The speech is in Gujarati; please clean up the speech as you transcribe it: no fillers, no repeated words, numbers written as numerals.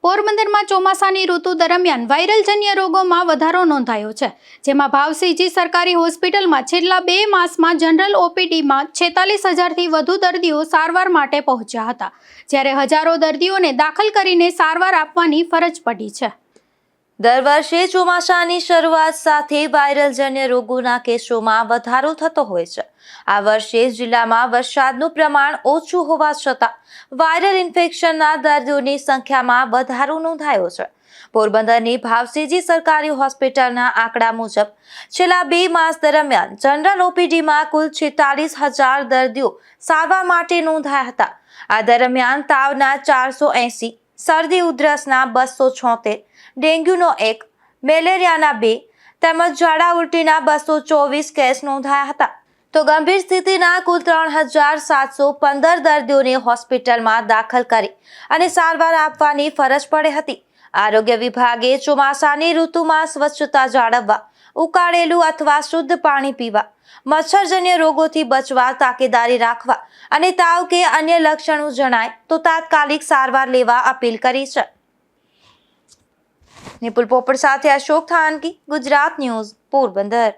પોરબંદરમાં ચોમાસાની ઋતુ દરમિયાન વાયરલજન્ય રોગોમાં વધારો નોંધાયો છે, જેમાં ભાવસીજી સરકારી હોસ્પિટલમાં છેલ્લા 2 માસમાં જનરલ ઓપીડીમાં 46,000થી વધુ દર્દીઓ સારવાર માટે પહોંચ્યા હતા, જ્યારે હજારો દર્દીઓને દાખલ કરીને સારવાર આપવાની ફરજ પડી છે। દર વર્ષે ચોમાસાની શરૂઆત સાથે વાયરલજન્ય રોગોના કેસોમાં વધારો થતો હોય છે। આ વર્ષે જિલ્લામાં વરસાદનું પ્રમાણ ઓછું હોવા છતાં વાયરલ ઇન્ફેક્શનના દર્દીઓની સંખ્યામાં વધારો નોંધાયો છે। પોરબંદરની ભાવસીજી સરકારી હોસ્પિટલના આંકડા મુજબ છેલ્લા 2 માસ દરમિયાન જનરલ ઓપીડીમાં કુલ 46,000 દર્દીઓ સારવાર માટે નોંધાયા હતા। આ દરમિયાન તાવના 480, શરદી ઉધરસના 276, ડેન્ગ્યુનો 1, મેલેરિયાના 2 તેમજ ઝાડા ઉલટીના 224 કેસ નોંધાયા હતા। તો ગંભીર સ્થિતિના કુલ 3,715 દર્દીઓને હોસ્પિટલમાં દાખલ કરી અને સારવાર આપવાની ફરજ પડી હતી। આરોગ્ય વિભાગે ચોમાસાની ઋતુમાં સ્વચ્છતા જાળવવા, ઉકાળેલું અથવા શુદ્ધ પાણી પીવા, મચ્છરજન્ય રોગોથી બચવા તાકેદારી રાખવા અને તાવ કે અન્ય લક્ષણો જણાય તો તાત્કાલિક સારવાર લેવા અપીલ કરી છે। નિપુલ પોપટ સાથે અશોક થાનકી, ગુજરાત ન્યૂઝ, પોરબંદર।